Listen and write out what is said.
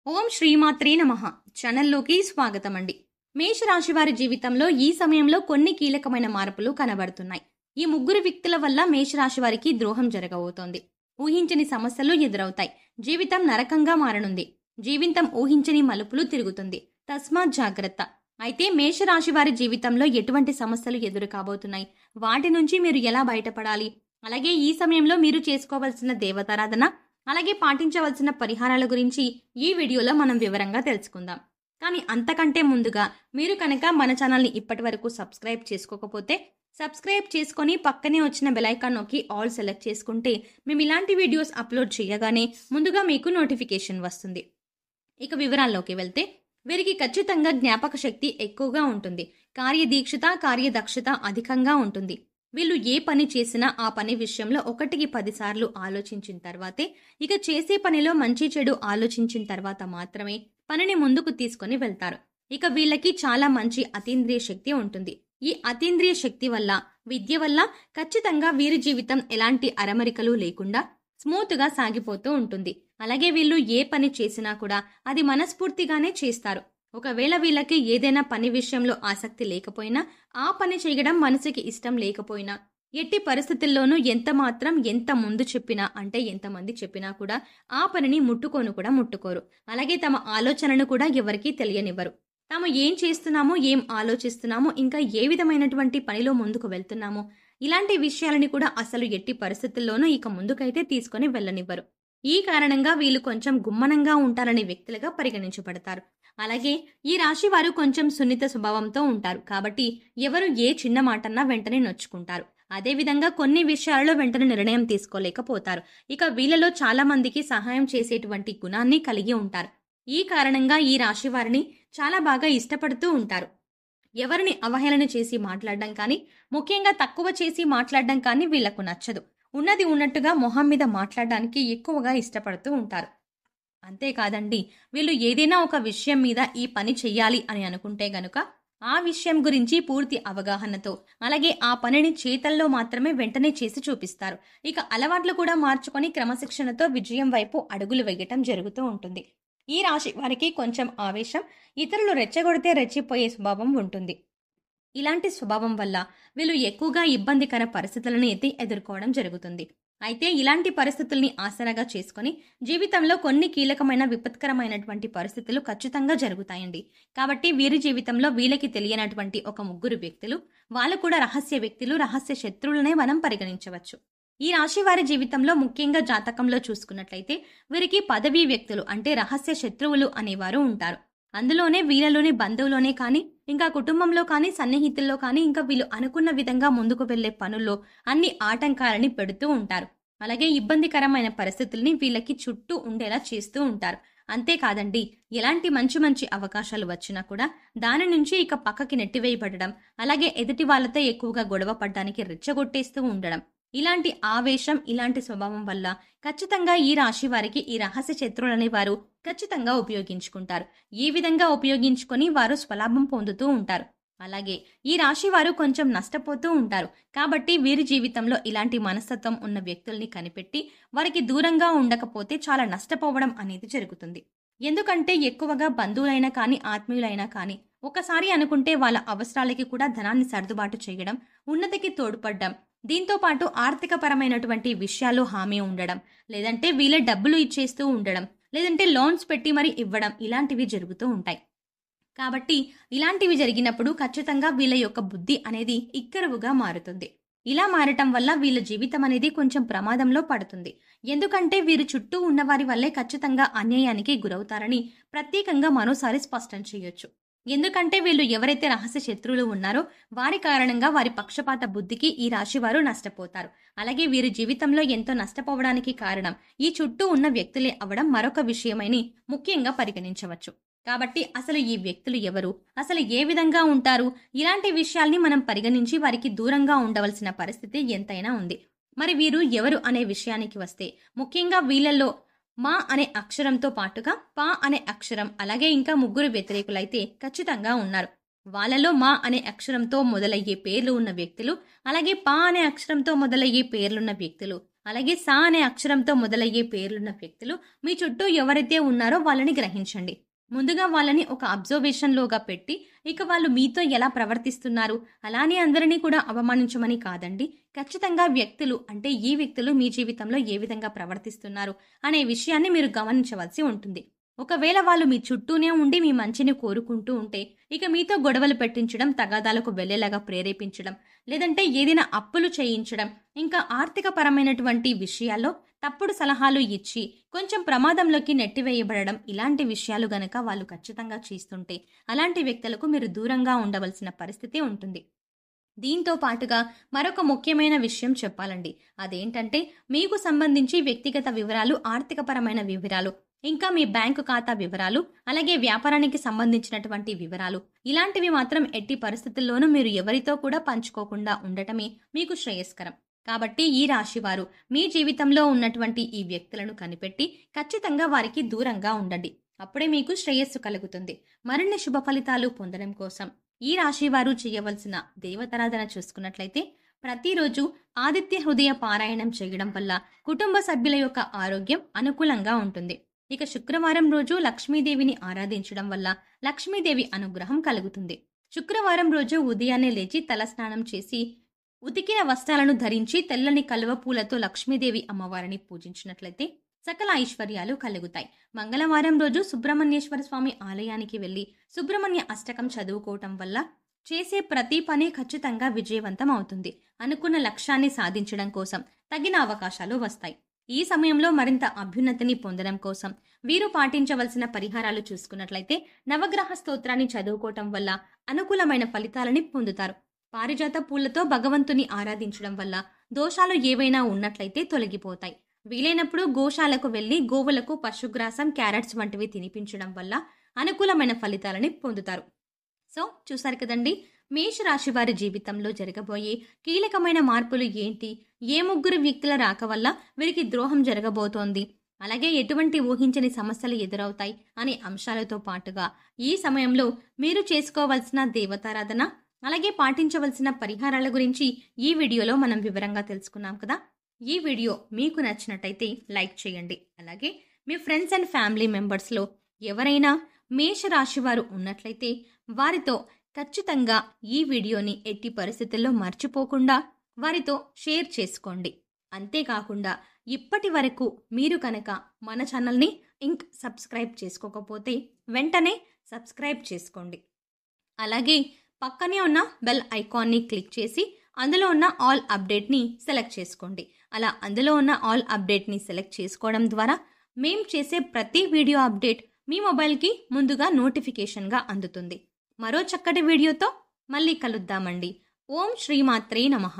ఓం శ్రీమాత్రే నమః ఛానల్లోకి స్వాగతం అండి. మేషరాశి వారి జీవితంలో ఈ సమయంలో కొన్ని కీలకమైన మార్పులు కనబడుతున్నాయి. ఈ ముగ్గురు వ్యక్తుల వల్ల మేషరాశి వారికి ద్రోహం జరగబోతోంది. ఊహించని సమస్యలు ఎదురవుతాయి. జీవితం నరకంగా మారనుంది. జీవితం ఊహించని మలుపులు తిరుగుతుంది. తస్మాత్ జాగ్రత్త. అయితే మేషరాశి వారి జీవితంలో ఎటువంటి సమస్యలు ఎదురు కాబోతున్నాయి, వాటి నుంచి మీరు ఎలా బయటపడాలి, అలాగే ఈ సమయంలో మీరు చేసుకోవాల్సిన దేవతారాధన, అలాగే పాటించవలసిన పరిహారాల గురించి ఈ వీడియోలో మనం వివరంగా తెలుసుకుందాం. కానీ అంతకంటే ముందుగా మీరు కనుక మన ఛానల్ని ఇప్పటి వరకు సబ్స్క్రైబ్ చేసుకోకపోతే సబ్స్క్రైబ్ చేసుకొని పక్కనే వచ్చిన బెల్ ఐకాన్ నొక్కి ఆల్ సెలెక్ట్ చేసుకుంటే మేము ఇలాంటి వీడియోస్ అప్లోడ్ చేయగానే ముందుగా మీకు నోటిఫికేషన్ వస్తుంది. ఇక వివరాల్లోకి వెళ్తే వీరికి ఖచ్చితంగా జ్ఞాపక శక్తి ఎక్కువగా ఉంటుంది. కార్యదీక్షత, కార్యదక్షత అధికంగా ఉంటుంది. వీళ్ళు ఏ పని చేసినా ఆ పని విషయంలో 1కి 10 సార్లు ఆలోచించిన తర్వాతే, ఇక చేసే పనిలో మంచి చెడు ఆలోచించిన తర్వాత మాత్రమే పనిని ముందుకు తీసుకొని వెళ్తారు. ఇక వీళ్ళకి చాలా మంచి అతీంద్రియ శక్తి ఉంటుంది. ఈ అతీంద్రియ శక్తి వల్ల, విద్య వల్ల ఖచ్చితంగా వీరి జీవితం ఎలాంటి అరమరికలు లేకుండా స్మూత్ గా సాగిపోతూ ఉంటుంది. అలాగే వీళ్ళు ఏ పని చేసినా కూడా అది మనస్ఫూర్తిగానే చేస్తారు. ఒకవేళ వీళ్ళకి ఏదైనా పని విషయంలో ఆసక్తి లేకపోయినా, ఆ పని చేయడం మనసుకి ఇష్టం లేకపోయినా, ఎట్టి పరిస్థితుల్లోనూ ఎంత ముందు చెప్పినా, అంటే ఎంతమంది చెప్పినా కూడా ఆ పనిని ముట్టుకోరు. అలాగే తమ ఆలోచనను కూడా ఎవరికీ తెలియనివ్వరు. తాము ఏం చేస్తున్నామో, ఏం ఆలోచిస్తున్నామో, ఇంకా ఏ విధమైనటువంటి పనిలో ముందుకు వెళ్తున్నామో, ఇలాంటి విషయాలని కూడా అసలు ఎట్టి పరిస్థితుల్లోనూ ఇక ముందుకైతే తీసుకొని వెళ్ళనివ్వరు. ఈ కారణంగా వీళ్ళు కొంచెం గుమ్మనంగా ఉంటారనే వ్యక్తులుగా పరిగణించబడతారు. అలాగే ఈ రాశి వారు కొంచెం సున్నిత స్వభావంతో ఉంటారు. కాబట్టి ఎవరు ఏ చిన్న మాటన్నా వెంటనే నొచ్చుకుంటారు. అదేవిధంగా కొన్ని విషయాలలో వెంటనే నిర్ణయం తీసుకోలేకపోతారు. ఇక వీళ్ళలో చాలా మందికి సహాయం చేసేటువంటి గుణాన్ని కలిగి ఉంటారు. ఈ కారణంగా ఈ రాశి వారిని చాలా బాగా ఇష్టపడుతూ ఉంటారు. ఎవరిని అవహేళన చేసి మాట్లాడడం కానీ, ముఖ్యంగా తక్కువ చేసి మాట్లాడడం కానీ వీళ్లకు నచ్చదు. ఉన్నది ఉన్నట్టుగా మొహం మీద మాట్లాడడానికి ఎక్కువగా ఇష్టపడుతూ ఉంటారు. అంతేకాదండి, వీళ్ళు ఏదైనా ఒక విషయం మీద ఈ పని చెయ్యాలి అని అనుకుంటే గనుక ఆ విషయం గురించి పూర్తి అవగాహనతో, అలాగే ఆ పనిని చేతల్లో మాత్రమే వెంటనే చేసి చూపిస్తారు. ఇక అలవాట్లు కూడా మార్చుకొని క్రమశిక్షణతో విజయం వైపు అడుగులు వేయటం జరుగుతూ ఉంటుంది. ఈ రాశి వారికి కొంచెం ఆవేశం, ఇతరులు రెచ్చగొడితే రెచ్చిపోయే స్వభావం ఉంటుంది. ఇలాంటి స్వభావం వల్ల వీళ్ళు ఎక్కువగా ఇబ్బందికర పరిస్థితులను ఎదుర్కోవడం జరుగుతుంది. అయితే ఇలాంటి పరిస్థితుల్ని ఆసరాగా చేసుకుని జీవితంలో కొన్ని కీలకమైన విపత్కరమైనటువంటి పరిస్థితులు ఖచ్చితంగా జరుగుతాయండి. కాబట్టి వీరి జీవితంలో వీళ్ళకి తెలియనటువంటి ఒక ముగ్గురు వ్యక్తులు, వాళ్ళు కూడా రహస్య వ్యక్తులు, రహస్య శత్రువులనే మనం పరిగణించవచ్చు. ఈ రాశి వారి జీవితంలో ముఖ్యంగా జాతకంలో చూసుకున్నట్లయితే వీరికి పదవీ వ్యక్తులు, అంటే రహస్య శత్రువులు అనేవారు ఉంటారు. అందులోనే వీళ్ళలోని బంధువులోనే కానీ, ఇంకా కుటుంబంలో కానీ, సన్నిహితుల్లో కానీ, ఇంకా వీళ్ళు అనుకున్న విధంగా ముందుకు వెళ్లే పనుల్లో అన్ని ఆటంకాలని పెడుతూ ఉంటారు. అలాగే ఇబ్బందికరమైన పరిస్థితుల్ని వీళ్ళకి చుట్టూ ఉండేలా చేస్తూ ఉంటారు. అంతేకాదండి, ఎలాంటి మంచి అవకాశాలు వచ్చినా కూడా దాని నుంచి ఇక పక్కకి నెట్టివేయబడడం, అలాగే ఎదుటి వాళ్ళతో ఎక్కువగా గొడవ పడడానికి రెచ్చగొట్టేస్తూ ఉండడం, ఇలాంటి ఆవేశం, ఇలాంటి స్వభావం వల్ల ఖచ్చితంగా ఈ రాశి వారికి ఈ రహస్య శత్రువులనే వారు ఖచ్చితంగా ఉపయోగించుకుంటారు. ఈ విధంగా ఉపయోగించుకొని వారు స్వలాభం పొందుతూ ఉంటారు. అలాగే ఈ రాశి వారు కొంచెం నష్టపోతూ ఉంటారు. కాబట్టి వీరి జీవితంలో ఇలాంటి మనస్తత్వం ఉన్న వ్యక్తుల్ని కనిపెట్టి వారికి దూరంగా ఉండకపోతే చాలా నష్టపోవడం అనేది జరుగుతుంది. ఎందుకంటే ఎక్కువగా బంధువులైనా కానీ, ఆత్మీయులైనా కానీ ఒకసారి అనుకుంటే వాళ్ళ అవసరాలకి కూడా ధనాన్ని సర్దుబాటు చేయడం, ఉన్నతికి తోడ్పడడం, దీంతో పాటు ఆర్థిక పరమైనటువంటి విషయాల్లో హామీ ఉండడం, లేదంటే వీళ్ళే డబ్బులు ఇచ్చేస్తూ ఉండడం, లేదంటే లోన్స్ పెట్టి మరి ఇవ్వడం, ఇలాంటివి జరుగుతూ ఉంటాయి. కాబట్టి ఇలాంటివి జరిగినప్పుడు ఖచ్చితంగా వీళ్ళ యొక్క బుద్ధి అనేది ఇక్కరువుగా మారుతుంది. ఇలా మారటం వల్ల వీళ్ళ జీవితం అనేది కొంచెం ప్రమాదంలో పడుతుంది. ఎందుకంటే వీరు చుట్టూ ఉన్నవారి వల్లే ఖచ్చితంగా అన్యాయానికి గురవుతారని ప్రత్యేకంగా మరోసారి స్పష్టం చేయొచ్చు. ఎందుకంటే వీళ్ళు ఎవరైతే రహస్య శత్రువులు ఉన్నారో వారి కారణంగా వారి పక్షపాత బుద్ధికి ఈ రాశి వారు నష్టపోతారు. అలాగే వీరి జీవితంలో ఎంతో నష్టపోవడానికి కారణం ఈ చుట్టూ ఉన్న వ్యక్తులే అవడం మరొక విషయమని ముఖ్యంగా పరిగణించవచ్చు. కాబట్టి అసలు ఈ వ్యక్తులు ఎవరు, అసలు ఏ విధంగా ఉంటారు, ఇలాంటి విషయాల్ని మనం పరిగణించి వారికి దూరంగా ఉండవలసిన పరిస్థితి ఎంతైనా ఉంది. మరి వీరు ఎవరు అనే విషయానికి వస్తే, ముఖ్యంగా వీళ్ళల్లో మా అనే అక్షరంతో పాటుగా పా అనే అక్షరం, అలాగే ఇంకా ముగ్గురు వ్యతిరేకులైతే ఖచ్చితంగా ఉన్నారు. వాళ్ళలో మా అనే అక్షరంతో మొదలయ్యే పేర్లు ఉన్న వ్యక్తులు, అలాగే పా అనే అక్షరంతో మొదలయ్యే పేర్లున్న వ్యక్తులు, అలాగే సా అనే అక్షరంతో మొదలయ్యే పేర్లున్న వ్యక్తులు మీ చుట్టూ ఎవరైతే ఉన్నారో వాళ్ళని గ్రహించండి. ముందుగా వాళ్ళని ఒక అబ్జర్వేషన్‌లోగా పెట్టి, ఇక వాళ్ళు మీతో ఎలా ప్రవర్తిస్తున్నారు, అలానే అందరినీ కూడా అవమానించమని కాదండి. ఖచ్చితంగా వ్యక్తులు అంటే ఈ వ్యక్తులు మీ జీవితంలో ఏ విధంగా ప్రవర్తిస్తున్నారు అనే విషయాన్ని మీరు గమనించవలసి ఉంటుంది. ఒకవేళ వాళ్ళు మీ చుట్టూనే ఉండి మీ మంచిని కోరుకుంటూ ఉంటే, ఇక మీతో గొడవలు పెట్టించడం, తగాదాలకు వెళ్ళేలాగా ప్రేరేపించడం, లేదంటే ఏదైనా అప్పులు చేయించడం, ఇంకా ఆర్థిక పరమైనటువంటి విషయాల్లో తప్పుడు సలహాలు ఇచ్చి కొంచెం ప్రమాదంలోకి నెట్టివేయబడడం, ఇలాంటి విషయాలు గనక వాళ్ళు ఖచ్చితంగా చేస్తుంటే, అలాంటి వ్యక్తులకు మీరు దూరంగా ఉండవలసిన పరిస్థితి ఉంటుంది. దీంతో పాటుగా మరొక ముఖ్యమైన విషయం చెప్పాలండి. అదేంటంటే మీకు సంబంధించి వ్యక్తిగత వివరాలు, ఆర్థికపరమైన వివరాలు, ఇంకా మీ బ్యాంకు ఖాతా వివరాలు, అలాగే వ్యాపారానికి సంబంధించినటువంటి వివరాలు, ఇలాంటివి మాత్రం ఎట్టి పరిస్థితుల్లోనూ మీరు ఎవరితో కూడా పంచుకోకుండా ఉండటమే మీకు శ్రేయస్కరం. కాబట్టి ఈ రాశివారు మీ జీవితంలో ఉన్నటువంటి ఈ వ్యక్తులను కనిపెట్టి ఖచ్చితంగా వారికి దూరంగా ఉండండి. అప్పుడే మీకు శ్రేయస్సు కలుగుతుంది. మరిన్ని శుభ ఫలితాలు పొందడం కోసం ఈ రాశివారు చేయవలసిన దేవతారాధన చూసుకున్నట్లయితే, ప్రతిరోజు ఆదిత్య హృదయ పారాయణం చేయడం వల్ల కుటుంబ సభ్యుల యొక్క ఆరోగ్యం అనుకూలంగా ఉంటుంది. ఇక శుక్రవారం రోజు లక్ష్మీదేవిని ఆరాధించడం వల్ల లక్ష్మీదేవి అనుగ్రహం కలుగుతుంది. శుక్రవారం రోజు ఉదయాన్నే లేచి తలస్నానం చేసి ఉతికిన వస్త్రాలను ధరించి తెల్లని కలువ పూలతో లక్ష్మీదేవి అమ్మవారిని పూజించినట్లయితే సకల ఐశ్వర్యాలు కలుగుతాయి. మంగళవారం రోజు సుబ్రహ్మణ్యేశ్వర స్వామి ఆలయానికి వెళ్లి సుబ్రహ్మణ్య అష్టకం చదువుకోవటం వల్ల చేసే ప్రతి పని ఖచ్చితంగా విజయవంతం అవుతుంది. అనుకున్న లక్ష్యాన్ని సాధించడం కోసం తగిన అవకాశాలు వస్తాయి. ఈ సమయంలో మరింత అభ్యున్నతిని పొందడం కోసం వీరు పాటించవలసిన పరిహారాలు చూసుకున్నట్లయితే, నవగ్రహ స్తోత్రాన్ని చదువుకోవటం వల్ల అనుకూలమైన ఫలితాలని పొందుతారు. పారిజాత పూలతో భగవంతుని ఆరాధించడం వల్ల దోషాలు ఏవైనా ఉన్నట్లయితే తొలగిపోతాయి. వీలైనప్పుడు గోశాలకు వెళ్లి గోవులకు పశుగ్రాసం, క్యారెట్స్ వంటివి తినిపించడం వల్ల అనుకూలమైన ఫలితాలని పొందుతారు. సో చూసారు కదండి, మేషరాశి వారి జీవితంలో జరగబోయే కీలకమైన మార్పులు ఏంటి, ఏ ముగ్గురు వ్యక్తుల రాక వల్ల వీరికి ద్రోహం జరగబోతోంది, అలాగే ఎటువంటి ఊహించని సమస్యలు ఎదురవుతాయి అనే అంశాలతో పాటుగా ఈ సమయంలో మీరు చేసుకోవాల్సిన దేవతారాధన, అలాగే పాటించవలసిన పరిహారాల గురించి ఈ వీడియోలో మనం వివరంగా తెలుసుకున్నాం కదా. ఈ వీడియో మీకు నచ్చినట్టయితే లైక్ చేయండి. అలాగే మీ ఫ్రెండ్స్ అండ్ ఫ్యామిలీ మెంబర్స్లో ఎవరైనా మేషరాశి వారు ఉన్నట్లయితే వారితో ఖచ్చితంగా ఈ వీడియోని ఎట్టి పరిస్థితుల్లో మర్చిపోకుండా వారితో షేర్ చేసుకోండి. అంతేకాకుండా ఇప్పటి వరకు మీరు కనుక మన ఛానల్ని సబ్స్క్రైబ్ చేసుకోకపోతే వెంటనే సబ్స్క్రైబ్ చేసుకోండి. అలాగే పక్కనే ఉన్న బెల్ ఐకాన్ని క్లిక్ చేసి అందులో ఉన్న ఆల్ అప్డేట్ని సెలెక్ట్ చేసుకోండి. అలా అందులో ఉన్న ఆల్ అప్డేట్ని సెలెక్ట్ చేసుకోవడం ద్వారా మేం చేసే ప్రతి వీడియో అప్డేట్ మీ మొబైల్కి ముందుగా నోటిఫికేషన్గా అందుతుంది. మరో చక్కటి వీడియోతో మళ్ళీ కలుద్దామండి. ఓం శ్రీమాత్రే నమః.